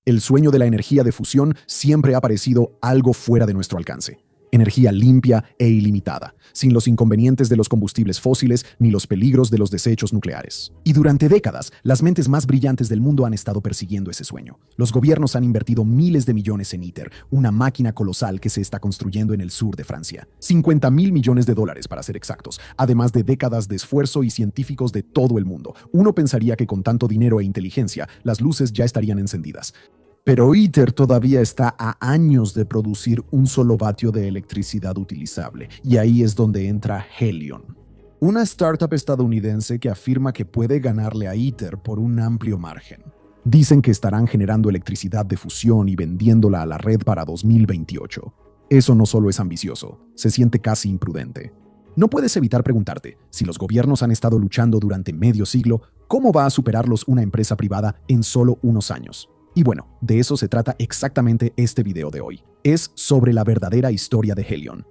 El sueño de la energía de fusión siempre ha parecido algo fuera de nuestro alcance. Energía limpia e ilimitada, sin los inconvenientes de los combustibles fósiles ni los peligros de los desechos nucleares. Y durante décadas, las mentes más brillantes del mundo han estado persiguiendo ese sueño. Los gobiernos han invertido miles de millones en ITER, una máquina colosal que se está construyendo en el sur de Francia. 50.000 millones de dólares para ser exactos, además de décadas de esfuerzo y científicos de todo el mundo. Uno pensaría que con tanto dinero e inteligencia, las luces ya estarían encendidas. Pero ITER todavía está a años de producir un solo vatio de electricidad utilizable, y ahí es donde entra Helion, una startup estadounidense que afirma que puede ganarle a ITER por un amplio margen. Dicen que estarán generando electricidad de fusión y vendiéndola a la red para 2028. Eso no solo es ambicioso, se siente casi imprudente. No puedes evitar preguntarte, si los gobiernos han estado luchando durante medio siglo, ¿cómo va a superarlos una empresa privada en solo unos años? Y bueno, de eso se trata exactamente este video de hoy. Es sobre la verdadera historia de Helion.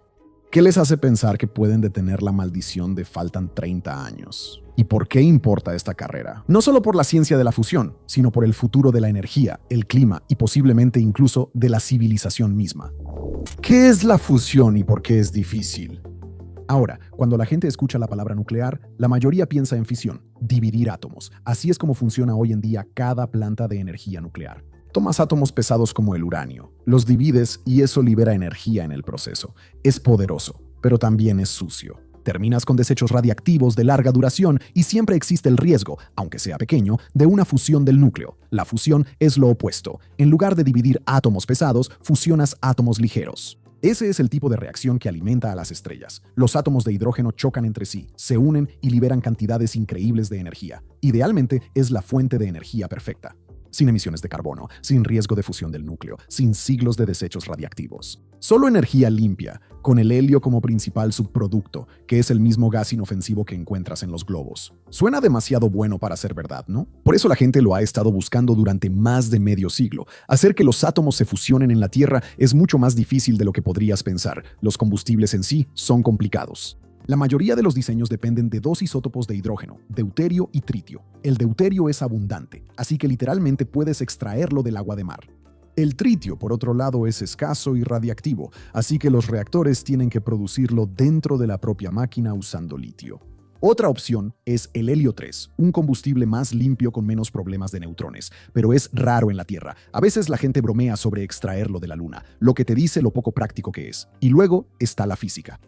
¿Qué les hace pensar que pueden detener la maldición de faltan 30 años? ¿Y por qué importa esta carrera? No solo por la ciencia de la fusión, sino por el futuro de la energía, el clima y posiblemente incluso de la civilización misma. ¿Qué es la fusión y por qué es difícil? Ahora, cuando la gente escucha la palabra nuclear, la mayoría piensa en fisión, dividir átomos. Así es como funciona hoy en día cada planta de energía nuclear. Tomas átomos pesados como el uranio, los divides y eso libera energía en el proceso. Es poderoso, pero también es sucio. Terminas con desechos radiactivos de larga duración y siempre existe el riesgo, aunque sea pequeño, de una fusión del núcleo. La fusión es lo opuesto. En lugar de dividir átomos pesados, fusionas átomos ligeros. Ese es el tipo de reacción que alimenta a las estrellas. Los átomos de hidrógeno chocan entre sí, se unen y liberan cantidades increíbles de energía. Idealmente, es la fuente de energía perfecta. Sin emisiones de carbono, sin riesgo de fusión del núcleo, sin siglos de desechos radiactivos. Solo energía limpia, con el helio como principal subproducto, que es el mismo gas inofensivo que encuentras en los globos. Suena demasiado bueno para ser verdad, ¿no? Por eso la gente lo ha estado buscando durante más de medio siglo. Hacer que los átomos se fusionen en la Tierra es mucho más difícil de lo que podrías pensar. Los combustibles en sí son complicados. La mayoría de los diseños dependen de dos isótopos de hidrógeno, deuterio y tritio. El deuterio es abundante, así que literalmente puedes extraerlo del agua de mar. El tritio, por otro lado, es escaso y radiactivo, así que los reactores tienen que producirlo dentro de la propia máquina usando litio. Otra opción es el helio 3, un combustible más limpio con menos problemas de neutrones, pero es raro en la Tierra. A veces la gente bromea sobre extraerlo de la Luna, lo que te dice lo poco práctico que es. Y luego está la física.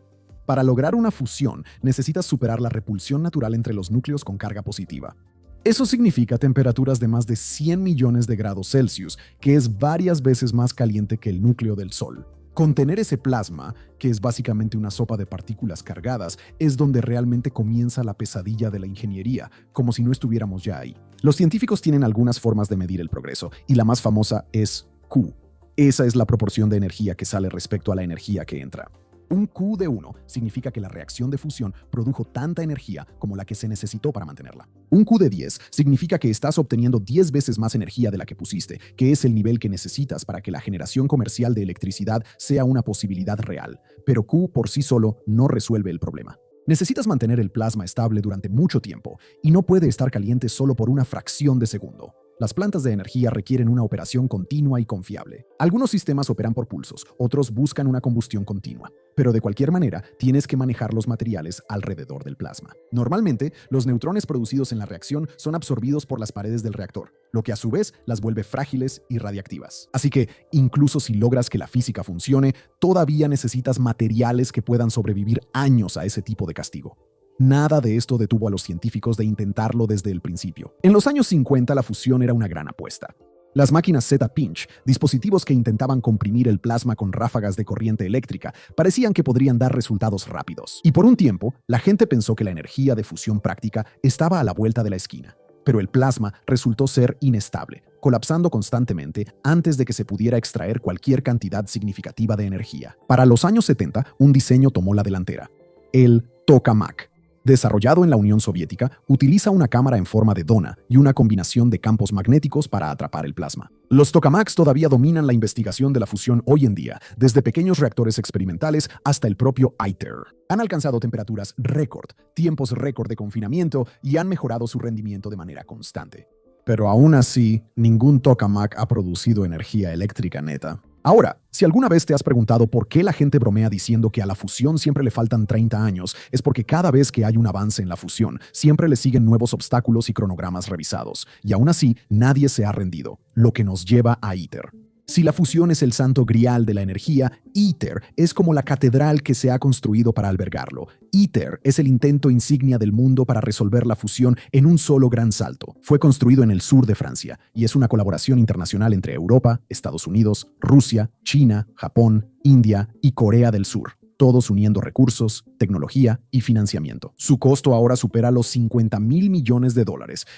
Para lograr una fusión, necesitas superar la repulsión natural entre los núcleos con carga positiva. Eso significa temperaturas de más de 100 millones de grados Celsius, que es varias veces más caliente que el núcleo del Sol. Contener ese plasma, que es básicamente una sopa de partículas cargadas, es donde realmente comienza la pesadilla de la ingeniería, como si no estuviéramos ya ahí. Los científicos tienen algunas formas de medir el progreso, y la más famosa es Q. Esa es la proporción de energía que sale respecto a la energía que entra. Un Q de 1 significa que la reacción de fusión produjo tanta energía como la que se necesitó para mantenerla. Un Q de 10 significa que estás obteniendo 10 veces más energía de la que pusiste, que es el nivel que necesitas para que la generación comercial de electricidad sea una posibilidad real. Pero Q por sí solo no resuelve el problema. Necesitas mantener el plasma estable durante mucho tiempo y no puede estar caliente solo por una fracción de segundo. Las plantas de energía requieren una operación continua y confiable. Algunos sistemas operan por pulsos, otros buscan una combustión continua. Pero de cualquier manera, tienes que manejar los materiales alrededor del plasma. Normalmente, los neutrones producidos en la reacción son absorbidos por las paredes del reactor, lo que a su vez las vuelve frágiles y radiactivas. Así que, incluso si logras que la física funcione, todavía necesitas materiales que puedan sobrevivir años a ese tipo de castigo. Nada de esto detuvo a los científicos de intentarlo desde el principio. En los años 50 la fusión era una gran apuesta. Las máquinas Z-Pinch, dispositivos que intentaban comprimir el plasma con ráfagas de corriente eléctrica, parecían que podrían dar resultados rápidos. Y por un tiempo, la gente pensó que la energía de fusión práctica estaba a la vuelta de la esquina. Pero el plasma resultó ser inestable, colapsando constantemente antes de que se pudiera extraer cualquier cantidad significativa de energía. Para los años 70, un diseño tomó la delantera: el tokamak. Desarrollado en la Unión Soviética, utiliza una cámara en forma de dona y una combinación de campos magnéticos para atrapar el plasma. Los tokamaks todavía dominan la investigación de la fusión hoy en día, desde pequeños reactores experimentales hasta el propio ITER. Han alcanzado temperaturas récord, tiempos récord de confinamiento y han mejorado su rendimiento de manera constante. Pero aún así, ningún tokamak ha producido energía eléctrica neta. Ahora, si alguna vez te has preguntado por qué la gente bromea diciendo que a la fusión siempre le faltan 30 años, es porque cada vez que hay un avance en la fusión, siempre le siguen nuevos obstáculos y cronogramas revisados. Y aún así, nadie se ha rendido, lo que nos lleva a ITER. Si la fusión es el santo grial de la energía, ITER es como la catedral que se ha construido para albergarlo. ITER es el intento insignia del mundo para resolver la fusión en un solo gran salto. Fue construido en el sur de Francia y es una colaboración internacional entre Europa, Estados Unidos, Rusia, China, Japón, India y Corea del Sur, todos uniendo recursos, tecnología y financiamiento. Su costo ahora supera los $50,000 millones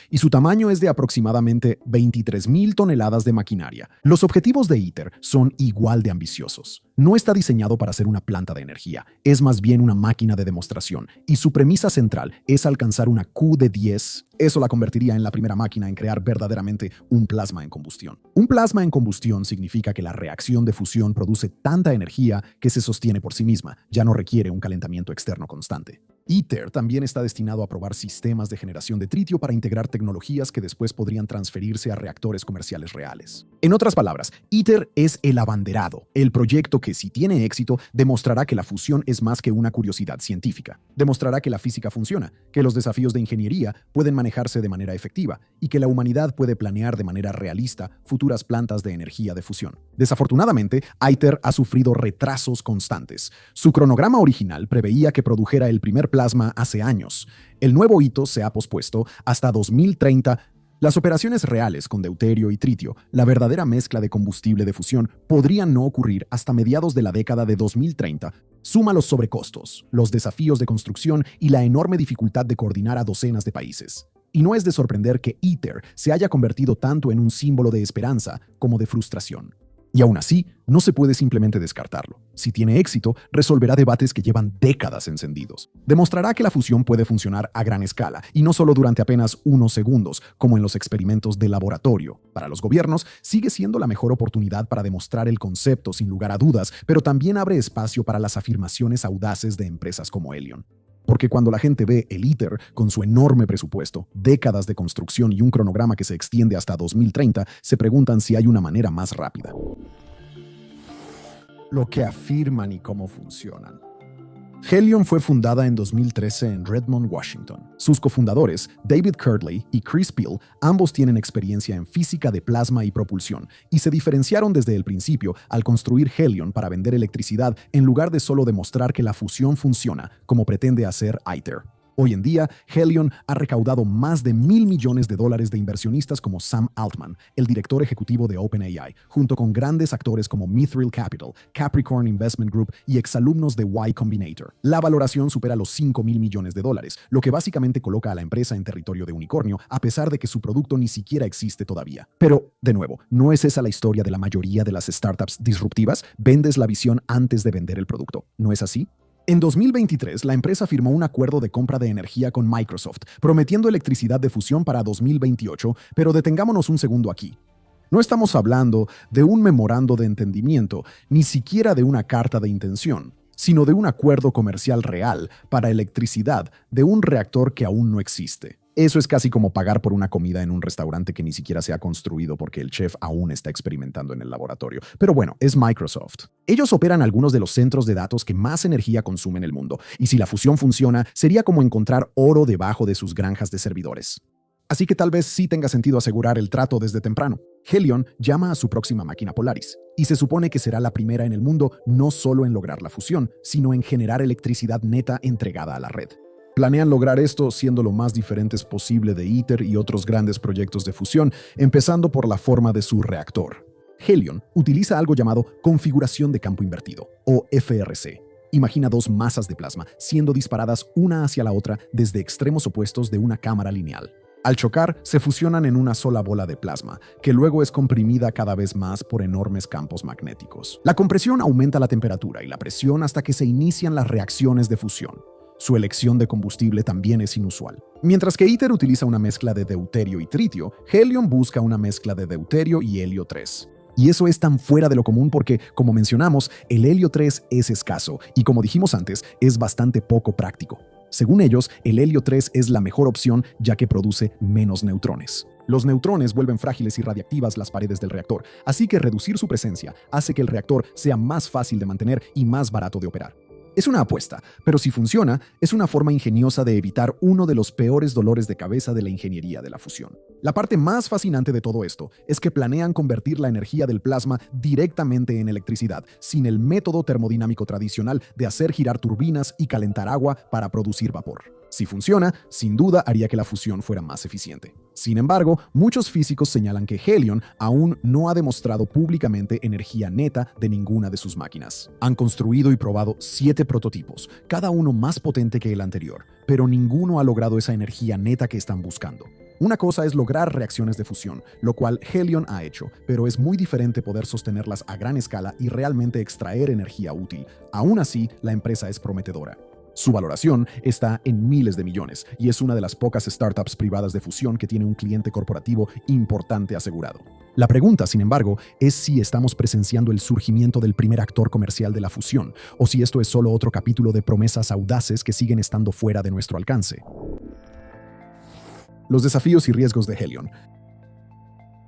y su tamaño es de aproximadamente 23,000 toneladas de maquinaria. Los objetivos de ITER son igual de ambiciosos. No está diseñado para ser una planta de energía, es más bien una máquina de demostración, y su premisa central es alcanzar una Q de 10. Eso la convertiría en la primera máquina en crear verdaderamente un plasma en combustión. Un plasma en combustión significa que la reacción de fusión produce tanta energía que se sostiene por sí misma, ya no requiere un calentamiento externo constante. ITER también está destinado a probar sistemas de generación de tritio para integrar tecnologías que después podrían transferirse a reactores comerciales reales. En otras palabras, ITER es el abanderado, el proyecto que, si tiene éxito, demostrará que la fusión es más que una curiosidad científica. Demostrará que la física funciona, que los desafíos de ingeniería pueden manejarse de manera efectiva y que la humanidad puede planear de manera realista futuras plantas de energía de fusión. Desafortunadamente, ITER ha sufrido retrasos constantes. Su cronograma original preveía que produjera el primer plasma hace años. El nuevo hito se ha pospuesto hasta 2030. Las operaciones reales con deuterio y tritio, la verdadera mezcla de combustible de fusión, podrían no ocurrir hasta mediados de la década de 2030. Suma los sobrecostos, los desafíos de construcción y la enorme dificultad de coordinar a docenas de países. Y no es de sorprender que ITER se haya convertido tanto en un símbolo de esperanza como de frustración. Y aún así, no se puede simplemente descartarlo. Si tiene éxito, resolverá debates que llevan décadas encendidos. Demostrará que la fusión puede funcionar a gran escala, y no solo durante apenas unos segundos, como en los experimentos de laboratorio. Para los gobiernos, sigue siendo la mejor oportunidad para demostrar el concepto sin lugar a dudas, pero también abre espacio para las afirmaciones audaces de empresas como Helion. Porque cuando la gente ve el ITER con su enorme presupuesto, décadas de construcción y un cronograma que se extiende hasta 2030, se preguntan si hay una manera más rápida. Lo que afirman y cómo funcionan. Helion fue fundada en 2013 en Redmond, Washington. Sus cofundadores, David Kirtley y Chris Peel, ambos tienen experiencia en física de plasma y propulsión, y se diferenciaron desde el principio al construir Helion para vender electricidad en lugar de solo demostrar que la fusión funciona, como pretende hacer ITER. Hoy en día, Helion ha recaudado más de $1,000 millones de inversionistas como Sam Altman, el director ejecutivo de OpenAI, junto con grandes actores como Mithril Capital, Capricorn Investment Group y exalumnos de Y Combinator. La valoración supera los $5,000 millones, lo que básicamente coloca a la empresa en territorio de unicornio, a pesar de que su producto ni siquiera existe todavía. Pero, de nuevo, ¿no es esa la historia de la mayoría de las startups disruptivas? Vendes la visión antes de vender el producto, ¿no es así? En 2023, la empresa firmó un acuerdo de compra de energía con Microsoft, prometiendo electricidad de fusión para 2028, pero detengámonos un segundo aquí. No estamos hablando de un memorando de entendimiento, ni siquiera de una carta de intención, sino de un acuerdo comercial real para electricidad de un reactor que aún no existe. Eso es casi como pagar por una comida en un restaurante que ni siquiera se ha construido porque el chef aún está experimentando en el laboratorio. Pero bueno, es Microsoft. Ellos operan algunos de los centros de datos que más energía consumen en el mundo, y si la fusión funciona, sería como encontrar oro debajo de sus granjas de servidores. Así que tal vez sí tenga sentido asegurar el trato desde temprano. Helion llama a su próxima máquina Polaris, y se supone que será la primera en el mundo no solo en lograr la fusión, sino en generar electricidad neta entregada a la red. Planean lograr esto siendo lo más diferentes posible de ITER y otros grandes proyectos de fusión, empezando por la forma de su reactor. Helion utiliza algo llamado configuración de campo invertido, o FRC. Imagina dos masas de plasma siendo disparadas una hacia la otra desde extremos opuestos de una cámara lineal. Al chocar, se fusionan en una sola bola de plasma, que luego es comprimida cada vez más por enormes campos magnéticos. La compresión aumenta la temperatura y la presión hasta que se inician las reacciones de fusión. Su elección de combustible también es inusual. Mientras que ITER utiliza una mezcla de deuterio y tritio, Helion busca una mezcla de deuterio y helio 3. Y eso es tan fuera de lo común porque, como mencionamos, el helio 3 es escaso y, como dijimos antes, es bastante poco práctico. Según ellos, el helio 3 es la mejor opción ya que produce menos neutrones. Los neutrones vuelven frágiles y radiactivas las paredes del reactor, así que reducir su presencia hace que el reactor sea más fácil de mantener y más barato de operar. Es una apuesta, pero si funciona, es una forma ingeniosa de evitar uno de los peores dolores de cabeza de la ingeniería de la fusión. La parte más fascinante de todo esto es que planean convertir la energía del plasma directamente en electricidad, sin el método termodinámico tradicional de hacer girar turbinas y calentar agua para producir vapor. Si funciona, sin duda haría que la fusión fuera más eficiente. Sin embargo, muchos físicos señalan que Helion aún no ha demostrado públicamente energía neta de ninguna de sus máquinas. Han construido y probado 7 prototipos, cada uno más potente que el anterior, pero ninguno ha logrado esa energía neta que están buscando. Una cosa es lograr reacciones de fusión, lo cual Helion ha hecho, pero es muy diferente poder sostenerlas a gran escala y realmente extraer energía útil. Aún así, la empresa es prometedora. Su valoración está en miles de millones y es una de las pocas startups privadas de fusión que tiene un cliente corporativo importante asegurado. La pregunta, sin embargo, es si estamos presenciando el surgimiento del primer actor comercial de la fusión o si esto es solo otro capítulo de promesas audaces que siguen estando fuera de nuestro alcance. Los desafíos y riesgos de Helion.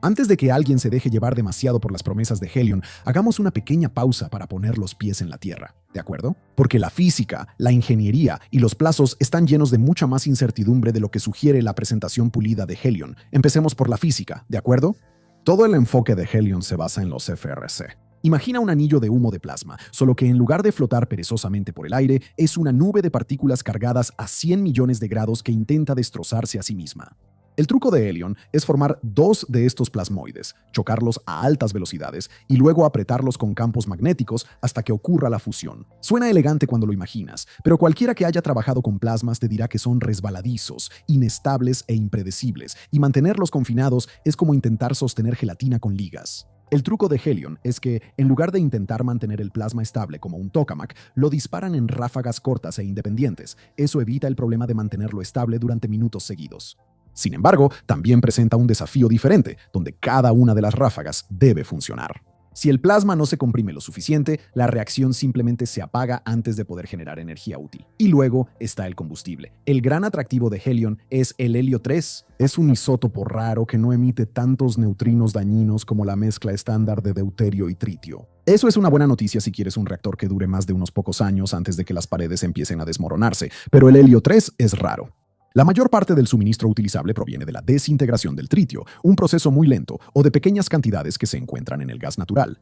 Antes de que alguien se deje llevar demasiado por las promesas de Helion, hagamos una pequeña pausa para poner los pies en la tierra, ¿de acuerdo? Porque la física, la ingeniería y los plazos están llenos de mucha más incertidumbre de lo que sugiere la presentación pulida de Helion. Empecemos por la física, ¿de acuerdo? Todo el enfoque de Helion se basa en los FRC. Imagina un anillo de humo de plasma, solo que en lugar de flotar perezosamente por el aire, es una nube de partículas cargadas a 100 millones de grados que intenta destrozarse a sí misma. El truco de Helion es formar 2 de estos plasmoides, chocarlos a altas velocidades y luego apretarlos con campos magnéticos hasta que ocurra la fusión. Suena elegante cuando lo imaginas, pero cualquiera que haya trabajado con plasmas te dirá que son resbaladizos, inestables e impredecibles, y mantenerlos confinados es como intentar sostener gelatina con ligas. El truco de Helion es que, en lugar de intentar mantener el plasma estable como un tokamak, lo disparan en ráfagas cortas e independientes. Eso evita el problema de mantenerlo estable durante minutos seguidos. Sin embargo, también presenta un desafío diferente, donde cada una de las ráfagas debe funcionar. Si el plasma no se comprime lo suficiente, la reacción simplemente se apaga antes de poder generar energía útil. Y luego está el combustible. El gran atractivo de Helion es el helio 3. Es un isótopo raro que no emite tantos neutrinos dañinos como la mezcla estándar de deuterio y tritio. Eso es una buena noticia si quieres un reactor que dure más de unos pocos años antes de que las paredes empiecen a desmoronarse, pero el helio 3 es raro. La mayor parte del suministro utilizable proviene de la desintegración del tritio, un proceso muy lento, o de pequeñas cantidades que se encuentran en el gas natural.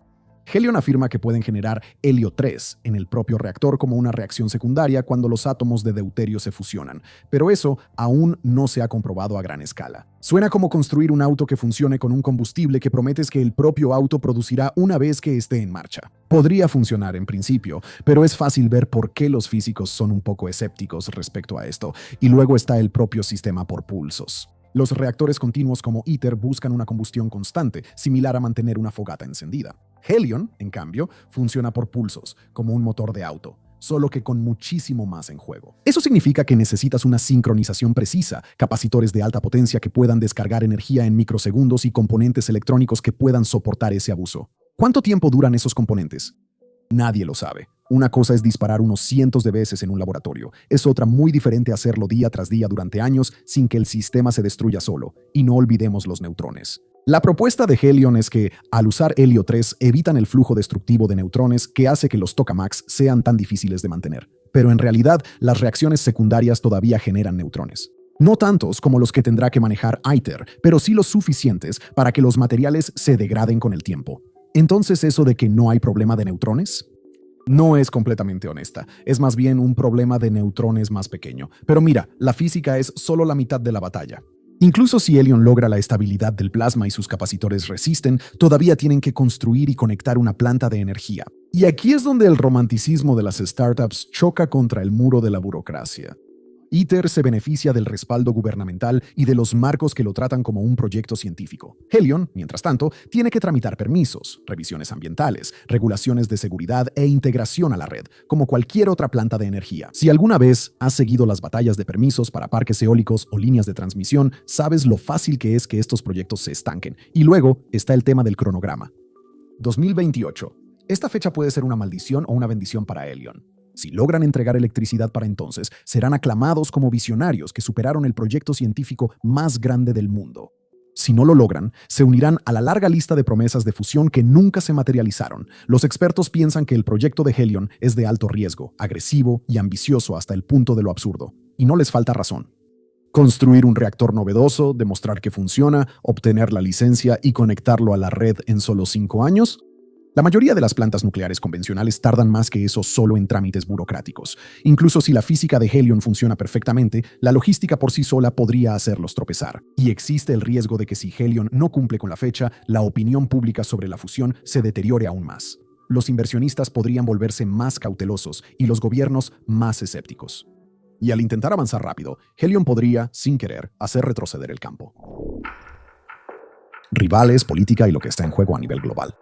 Helion afirma que pueden generar helio 3 en el propio reactor como una reacción secundaria cuando los átomos de deuterio se fusionan, pero eso aún no se ha comprobado a gran escala. Suena como construir un auto que funcione con un combustible que prometes que el propio auto producirá una vez que esté en marcha. Podría funcionar en principio, pero es fácil ver por qué los físicos son un poco escépticos respecto a esto, y luego está el propio sistema por pulsos. Los reactores continuos como ITER buscan una combustión constante, similar a mantener una fogata encendida. Helion, en cambio, funciona por pulsos, como un motor de auto, solo que con muchísimo más en juego. Eso significa que necesitas una sincronización precisa, capacitores de alta potencia que puedan descargar energía en microsegundos y componentes electrónicos que puedan soportar ese abuso. ¿Cuánto tiempo duran esos componentes? Nadie lo sabe. Una cosa es disparar unos cientos de veces en un laboratorio. Es otra muy diferente hacerlo día tras día durante años sin que el sistema se destruya solo. Y no olvidemos los neutrones. La propuesta de Helion es que, al usar helio 3, evitan el flujo destructivo de neutrones que hace que los tokamaks sean tan difíciles de mantener. Pero en realidad, las reacciones secundarias todavía generan neutrones. No tantos como los que tendrá que manejar ITER, pero sí los suficientes para que los materiales se degraden con el tiempo. Entonces, ¿eso de que no hay problema de neutrones? No es completamente honesta, es más bien un problema de neutrones más pequeño. Pero mira, la física es solo la mitad de la batalla. Incluso si Helion logra la estabilidad del plasma y sus capacitores resisten, todavía tienen que construir y conectar una planta de energía. Y aquí es donde el romanticismo de las startups choca contra el muro de la burocracia. ITER se beneficia del respaldo gubernamental y de los marcos que lo tratan como un proyecto científico. Helion, mientras tanto, tiene que tramitar permisos, revisiones ambientales, regulaciones de seguridad e integración a la red, como cualquier otra planta de energía. Si alguna vez has seguido las batallas de permisos para parques eólicos o líneas de transmisión, sabes lo fácil que es que estos proyectos se estanquen. Y luego está el tema del cronograma. 2028. Esta fecha puede ser una maldición o una bendición para Helion. Si logran entregar electricidad para entonces, serán aclamados como visionarios que superaron el proyecto científico más grande del mundo. Si no lo logran, se unirán a la larga lista de promesas de fusión que nunca se materializaron. Los expertos piensan que el proyecto de Helion es de alto riesgo, agresivo y ambicioso hasta el punto de lo absurdo. Y no les falta razón. Construir un reactor novedoso, demostrar que funciona, obtener la licencia y conectarlo a la red en solo 5 años. La mayoría de las plantas nucleares convencionales tardan más que eso solo en trámites burocráticos. Incluso si la física de Helion funciona perfectamente, la logística por sí sola podría hacerlos tropezar. Y existe el riesgo de que si Helion no cumple con la fecha, la opinión pública sobre la fusión se deteriore aún más. Los inversionistas podrían volverse más cautelosos y los gobiernos más escépticos. Y al intentar avanzar rápido, Helion podría, sin querer, hacer retroceder el campo. Rivales, política y lo que está en juego a nivel global.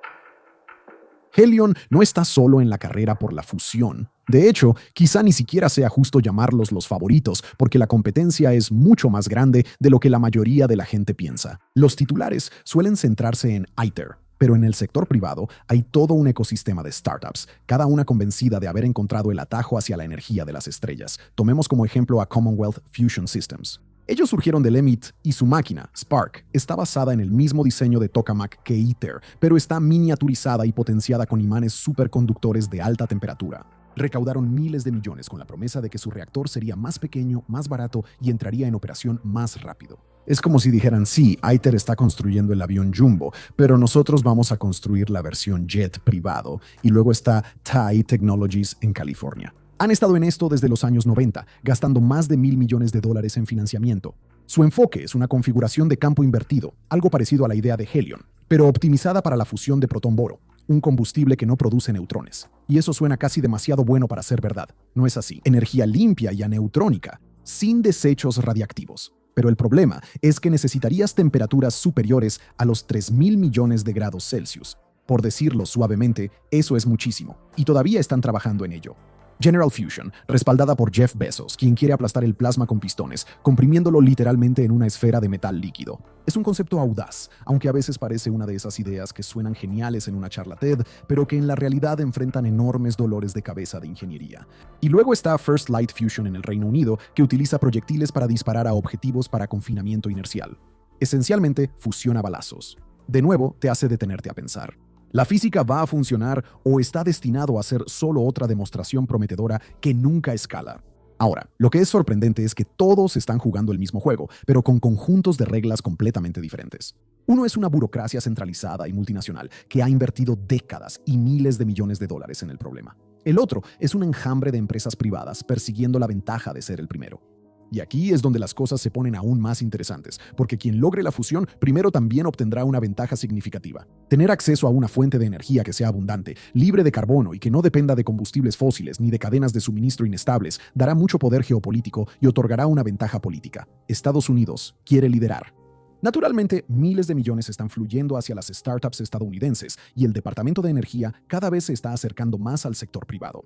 Helion no está solo en la carrera por la fusión. De hecho, quizá ni siquiera sea justo llamarlos los favoritos, porque la competencia es mucho más grande de lo que la mayoría de la gente piensa. Los titulares suelen centrarse en ITER, pero en el sector privado hay todo un ecosistema de startups, cada una convencida de haber encontrado el atajo hacia la energía de las estrellas. Tomemos como ejemplo a Commonwealth Fusion Systems. Ellos surgieron del EMIT y su máquina, Spark, está basada en el mismo diseño de tokamak que ITER, pero está miniaturizada y potenciada con imanes superconductores de alta temperatura. Recaudaron miles de millones con la promesa de que su reactor sería más pequeño, más barato y entraría en operación más rápido. Es como si dijeran, sí, ITER está construyendo el avión Jumbo, pero nosotros vamos a construir la versión jet privado, y luego está TAI Technologies en California. Han estado en esto desde los años 90, gastando más de $1,000 millones en financiamiento. Su enfoque es una configuración de campo invertido, algo parecido a la idea de Helion, pero optimizada para la fusión de protón-boro, un combustible que no produce neutrones. Y eso suena casi demasiado bueno para ser verdad. No es así. Energía limpia y aneutrónica, sin desechos radiactivos. Pero el problema es que necesitarías temperaturas superiores a los 3,000 millones de grados Celsius. Por decirlo suavemente, eso es muchísimo, y todavía están trabajando en ello. General Fusion, respaldada por Jeff Bezos, quien quiere aplastar el plasma con pistones, comprimiéndolo literalmente en una esfera de metal líquido. Es un concepto audaz, aunque a veces parece una de esas ideas que suenan geniales en una charla TED, pero que en la realidad enfrentan enormes dolores de cabeza de ingeniería. Y luego está First Light Fusion en el Reino Unido, que utiliza proyectiles para disparar a objetivos para confinamiento inercial. Esencialmente, fusiona balazos. De nuevo, te hace detenerte a pensar. ¿La física va a funcionar o está destinado a ser solo otra demostración prometedora que nunca escala? Ahora, lo que es sorprendente es que todos están jugando el mismo juego, pero con conjuntos de reglas completamente diferentes. Uno es una burocracia centralizada y multinacional que ha invertido décadas y miles de millones de dólares en el problema. El otro es un enjambre de empresas privadas persiguiendo la ventaja de ser el primero. Y aquí es donde las cosas se ponen aún más interesantes, porque quien logre la fusión primero también obtendrá una ventaja significativa. Tener acceso a una fuente de energía que sea abundante, libre de carbono y que no dependa de combustibles fósiles ni de cadenas de suministro inestables dará mucho poder geopolítico y otorgará una ventaja política. Estados Unidos quiere liderar. Naturalmente, miles de millones están fluyendo hacia las startups estadounidenses y el Departamento de Energía cada vez se está acercando más al sector privado.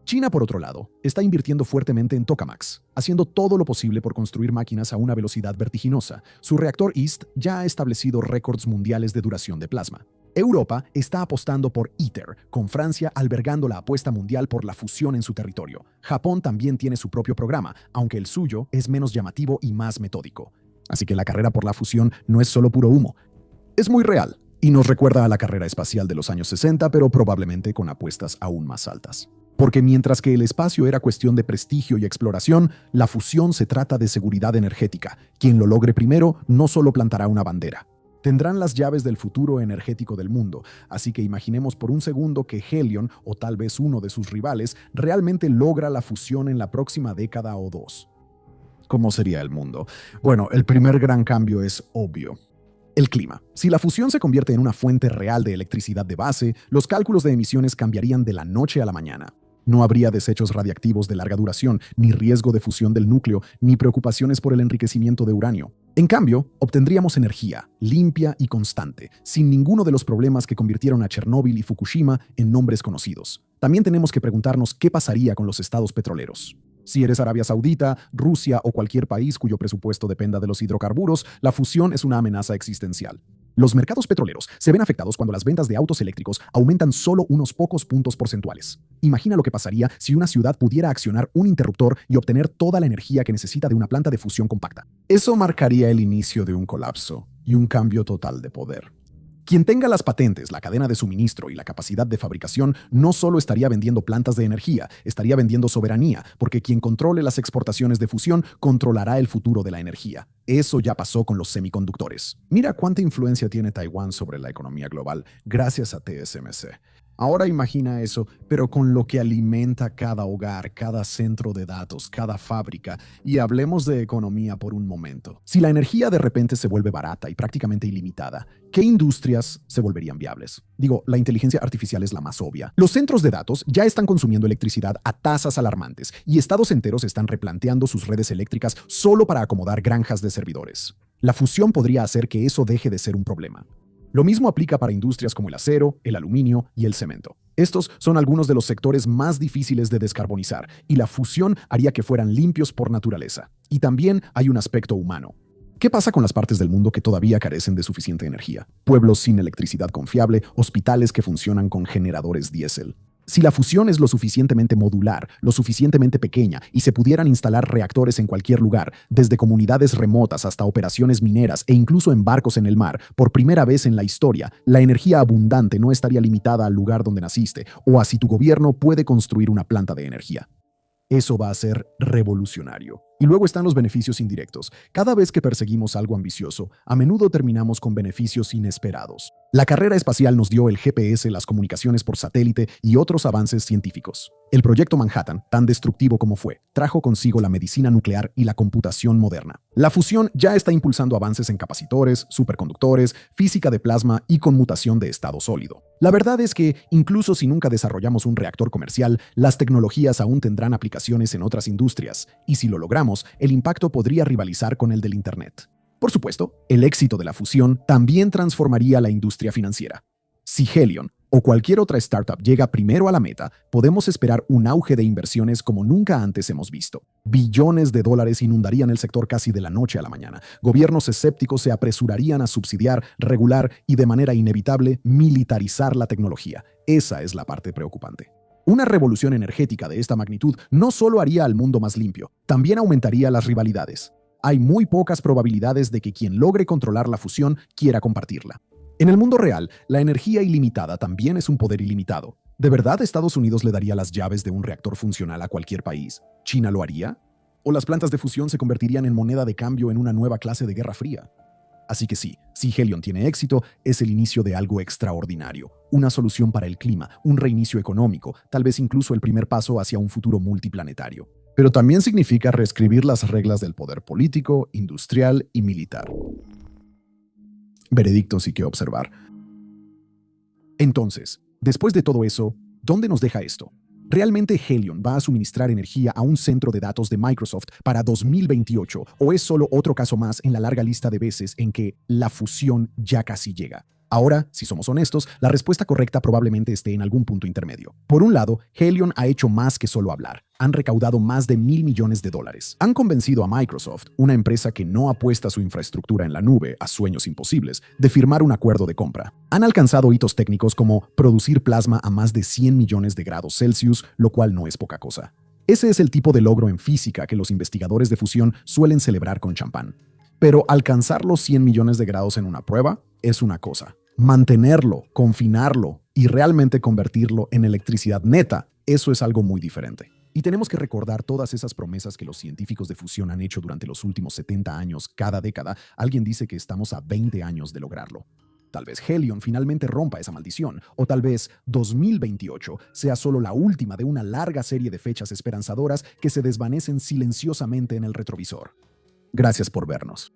China, por otro lado, está invirtiendo fuertemente en tokamaks, haciendo todo lo posible por construir máquinas a una velocidad vertiginosa. Su reactor East ya ha establecido récords mundiales de duración de plasma. Europa está apostando por ITER, con Francia albergando la apuesta mundial por la fusión en su territorio. Japón también tiene su propio programa, aunque el suyo es menos llamativo y más metódico. Así que la carrera por la fusión no es solo puro humo. Es muy real y nos recuerda a la carrera espacial de los años 60, pero probablemente con apuestas aún más altas. Porque mientras que el espacio era cuestión de prestigio y exploración, la fusión se trata de seguridad energética. Quien lo logre primero no solo plantará una bandera. Tendrán las llaves del futuro energético del mundo, así que imaginemos por un segundo que Helion, o tal vez uno de sus rivales, realmente logra la fusión en la próxima década o dos. ¿Cómo sería el mundo? Bueno, el primer gran cambio es obvio. El clima. Si la fusión se convierte en una fuente real de electricidad de base, los cálculos de emisiones cambiarían de la noche a la mañana. No habría desechos radiactivos de larga duración, ni riesgo de fusión del núcleo, ni preocupaciones por el enriquecimiento de uranio. En cambio, obtendríamos energía, limpia y constante, sin ninguno de los problemas que convirtieron a Chernóbil y Fukushima en nombres conocidos. También tenemos que preguntarnos qué pasaría con los estados petroleros. Si eres Arabia Saudita, Rusia o cualquier país cuyo presupuesto dependa de los hidrocarburos, la fusión es una amenaza existencial. Los mercados petroleros se ven afectados cuando las ventas de autos eléctricos aumentan solo unos pocos puntos porcentuales. Imagina lo que pasaría si una ciudad pudiera accionar un interruptor y obtener toda la energía que necesita de una planta de fusión compacta. Eso marcaría el inicio de un colapso. y un cambio total de poder. Quien tenga las patentes, la cadena de suministro y la capacidad de fabricación no solo estaría vendiendo plantas de energía, estaría vendiendo soberanía, porque quien controle las exportaciones de fusión controlará el futuro de la energía. Eso ya pasó con los semiconductores. Mira cuánta influencia tiene Taiwán sobre la economía global gracias a TSMC. Ahora imagina eso, pero con lo que alimenta cada hogar, cada centro de datos, cada fábrica, y hablemos de economía por un momento. Si la energía de repente se vuelve barata y prácticamente ilimitada, ¿qué industrias se volverían viables? Digo, la inteligencia artificial es la más obvia. Los centros de datos ya están consumiendo electricidad a tasas alarmantes y estados enteros están replanteando sus redes eléctricas solo para acomodar granjas de servidores. La fusión podría hacer que eso deje de ser un problema. Lo mismo aplica para industrias como el acero, el aluminio y el cemento. Estos son algunos de los sectores más difíciles de descarbonizar y la fusión haría que fueran limpios por naturaleza. Y también hay un aspecto humano. ¿Qué pasa con las partes del mundo que todavía carecen de suficiente energía? Pueblos sin electricidad confiable, hospitales que funcionan con generadores diésel. Si la fusión es lo suficientemente modular, lo suficientemente pequeña y se pudieran instalar reactores en cualquier lugar, desde comunidades remotas hasta operaciones mineras e incluso en barcos en el mar, por primera vez en la historia, la energía abundante no estaría limitada al lugar donde naciste o a si tu gobierno puede construir una planta de energía. Eso va a ser revolucionario. Y luego están los beneficios indirectos. Cada vez que perseguimos algo ambicioso, a menudo terminamos con beneficios inesperados. La carrera espacial nos dio el GPS, las comunicaciones por satélite y otros avances científicos. El proyecto Manhattan, tan destructivo como fue, trajo consigo la medicina nuclear y la computación moderna. La fusión ya está impulsando avances en capacitores, superconductores, física de plasma y conmutación de estado sólido. La verdad es que, incluso si nunca desarrollamos un reactor comercial, las tecnologías aún tendrán aplicaciones en otras industrias, y si lo logramos, el impacto podría rivalizar con el del Internet. Por supuesto, el éxito de la fusión también transformaría la industria financiera. Si Helion o cualquier otra startup llega primero a la meta, podemos esperar un auge de inversiones como nunca antes hemos visto. Billones de dólares inundarían el sector casi de la noche a la mañana. Gobiernos escépticos se apresurarían a subsidiar, regular y de manera inevitable militarizar la tecnología. Esa es la parte preocupante. Una revolución energética de esta magnitud no solo haría al mundo más limpio, también aumentaría las rivalidades. Hay muy pocas probabilidades de que quien logre controlar la fusión quiera compartirla. En el mundo real, la energía ilimitada también es un poder ilimitado. ¿De verdad Estados Unidos le daría las llaves de un reactor funcional a cualquier país? ¿China lo haría? ¿O las plantas de fusión se convertirían en moneda de cambio en una nueva clase de guerra fría? Así que sí, si Helion tiene éxito, es el inicio de algo extraordinario, una solución para el clima, un reinicio económico, tal vez incluso el primer paso hacia un futuro multiplanetario. Pero también significa reescribir las reglas del poder político, industrial y militar. Veredictos y qué observar. Entonces, después de todo eso, ¿dónde nos deja esto? ¿Realmente Helion va a suministrar energía a un centro de datos de Microsoft para 2028 o es solo otro caso más en la larga lista de veces en que la fusión ya casi llega? Ahora, si somos honestos, la respuesta correcta probablemente esté en algún punto intermedio. Por un lado, Helion ha hecho más que solo hablar. Han recaudado más de $1.000 millones. Han convencido a Microsoft, una empresa que no apuesta su infraestructura en la nube a sueños imposibles, de firmar un acuerdo de compra. Han alcanzado hitos técnicos como producir plasma a más de 100 millones de grados Celsius, lo cual no es poca cosa. Ese es el tipo de logro en física que los investigadores de fusión suelen celebrar con champán. Pero alcanzar los 100 millones de grados en una prueba es una cosa. Mantenerlo, confinarlo y realmente convertirlo en electricidad neta, eso es algo muy diferente. Y tenemos que recordar todas esas promesas que los científicos de fusión han hecho durante los últimos 70 años, cada década. Alguien dice que estamos a 20 años de lograrlo. Tal vez Helion finalmente rompa esa maldición, o tal vez 2028 sea solo la última de una larga serie de fechas esperanzadoras que se desvanecen silenciosamente en el retrovisor. Gracias por vernos.